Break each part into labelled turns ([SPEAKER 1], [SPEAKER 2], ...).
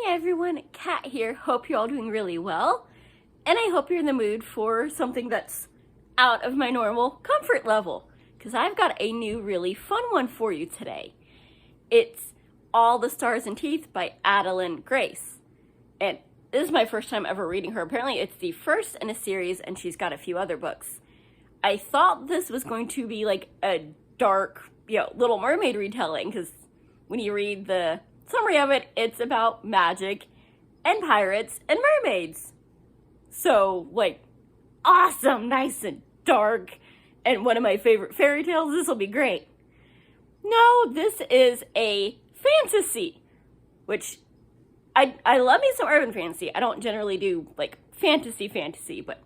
[SPEAKER 1] everyone, Kat here. Hope you're all doing really well. And I hope you're in the mood for something that's out of my normal comfort level. Because I've got a new really fun one for you today. It's All the Stars and Teeth by Adeline Grace. And this is my first time ever reading her. Apparently it's the first in a series and she's got a few other books. I thought this was going to be like a dark, Little Mermaid retelling. Because when you read the summary of it, it's about magic and pirates and mermaids. So, awesome, nice and dark, and one of my favorite fairy tales. This will be great. No, this is a fantasy, which I love me some urban fantasy. I don't generally do, fantasy, but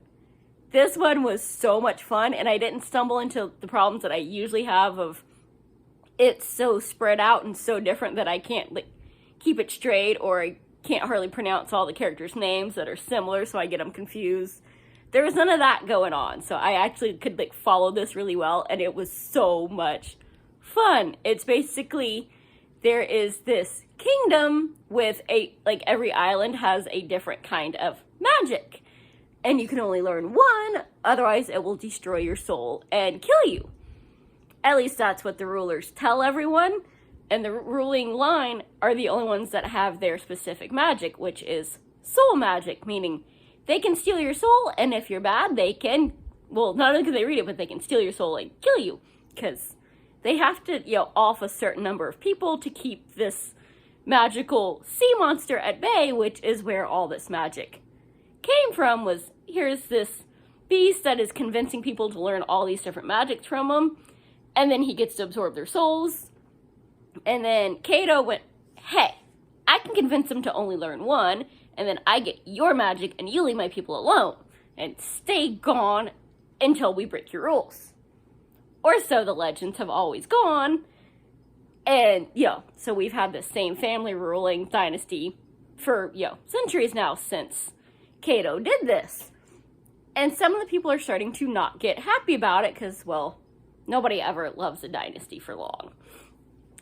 [SPEAKER 1] this one was so much fun, and I didn't stumble into the problems that I usually have of it's so spread out and so different that I can't, keep it straight, or I can't hardly pronounce all the characters' names that are similar, so I get them confused. There was none of that going on, so I actually could, follow this really well, and it was so much fun. It's basically, there is this kingdom with every island has a different kind of magic, and you can only learn one, otherwise it will destroy your soul and kill you. At least that's what the rulers tell everyone. And the ruling line are the only ones that have their specific magic, which is soul magic, meaning they can steal your soul, and if you're bad, they can, not only can they read it, but they can steal your soul and kill you, because they have to, off a certain number of people to keep this magical sea monster at bay, which is where all this magic came from. Was here's this beast that is convincing people to learn all these different magics from him, and then he gets to absorb their souls. And then Cato went, hey, I can convince them to only learn one, and then I get your magic, and you leave my people alone, and stay gone until we break your rules. Or so the legends have always gone. And, so we've had the same family ruling dynasty for, centuries now since Cato did this. And some of the people are starting to not get happy about it, because, nobody ever loves a dynasty for long.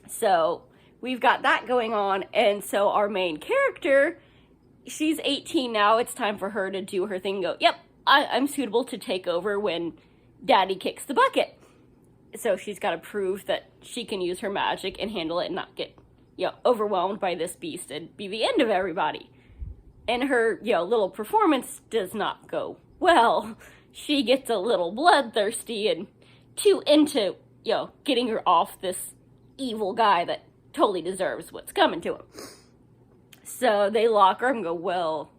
[SPEAKER 1] So we've got that going on, and so our main character, she's 18 now. It's time for her to do her thing and go, yep, I'm suitable to take over when daddy kicks the bucket. So she's got to prove that she can use her magic and handle it and not get, overwhelmed by this beast and be the end of everybody. And her, little performance does not go well. She gets a little bloodthirsty and too into, getting her off this evil guy that totally deserves what's coming to him. So they lock her and go,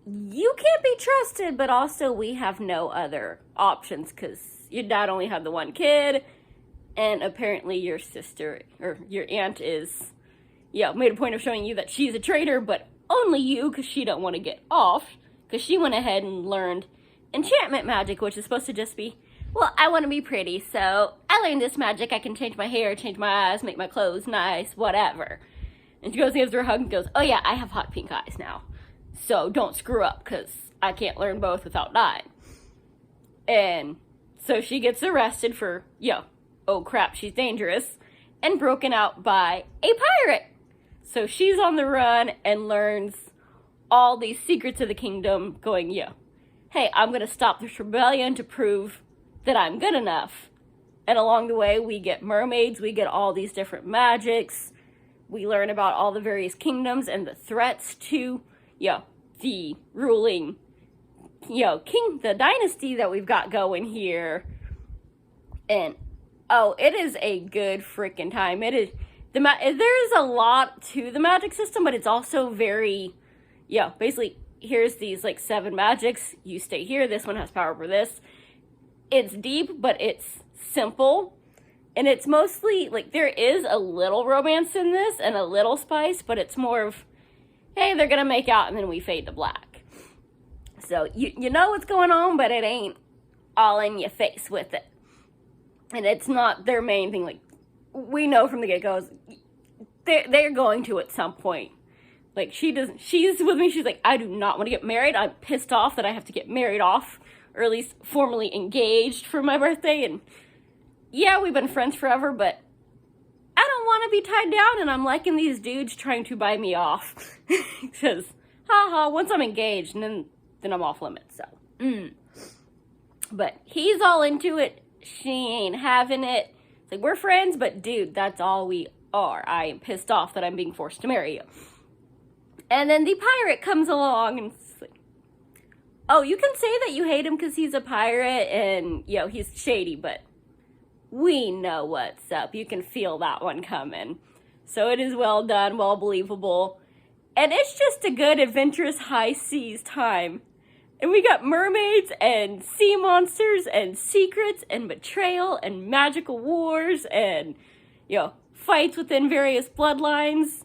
[SPEAKER 1] you can't be trusted, but also we have no other options because your dad only had the one kid, and apparently your sister, or your aunt is, made a point of showing you that she's a traitor, but only you, because she don't want to get off, because she went ahead and learned enchantment magic, which is supposed to just be, I want to be pretty, so I learned this magic. I can change my hair, change my eyes, make my clothes nice, whatever. And she goes and gives her a hug and goes, oh yeah, I have hot pink eyes now. So don't screw up, because I can't learn both without dying. And so she gets arrested for, oh crap, she's dangerous, and broken out by a pirate. So she's on the run and learns all these secrets of the kingdom, going, hey, I'm going to stop this rebellion to prove that I'm good enough. And along the way, we get mermaids, we get all these different magics, we learn about all the various kingdoms and the threats to, the ruling, the dynasty that we've got going here. And, it is a good freaking time. It is, there's a lot to the magic system, but it's also very, basically, here's these, 7 magics, you stay here, this one has power over this. It's deep, but it's simple, and it's mostly, there is a little romance in this, and a little spice, but it's more of, hey, they're gonna make out, and then we fade to black. So, you know what's going on, but it ain't all in your face with it. And it's not their main thing, we know from the get-go, they're going to at some point. She's with me, she's I do not want to get married, I'm pissed off that I have to get married off, or at least formally engaged for my birthday, and we've been friends forever, but I don't don't want to be tied down, and I'm liking these dudes trying to buy me off. Because, haha, once I'm engaged, and then I'm off limits, so. But he's all into it. She ain't having it. It's like, we're friends, but dude, that's all we are. I am pissed off that I'm being forced to marry you. And then the pirate comes along and it's like, oh, you can say that you hate him because he's a pirate and, you know, he's shady, but we know what's up. You can feel that one coming. So it is well done, well believable. And it's just a good, adventurous, high seas time. And we got mermaids and sea monsters and secrets and betrayal and magical wars and, you know, fights within various bloodlines.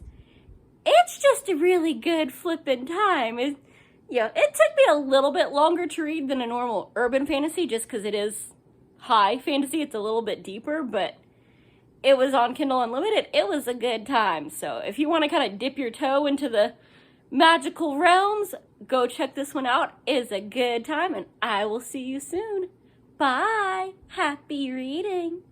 [SPEAKER 1] It's just a really good flippin' time. It took me a little bit longer to read than a normal urban fantasy just because it is high fantasy. It's a little bit deeper, but it was on Kindle Unlimited. It was a good time. So if you want to kind of dip your toe into the magical realms, go check this one out. It's a good time, and I will see you soon. Bye. Happy reading.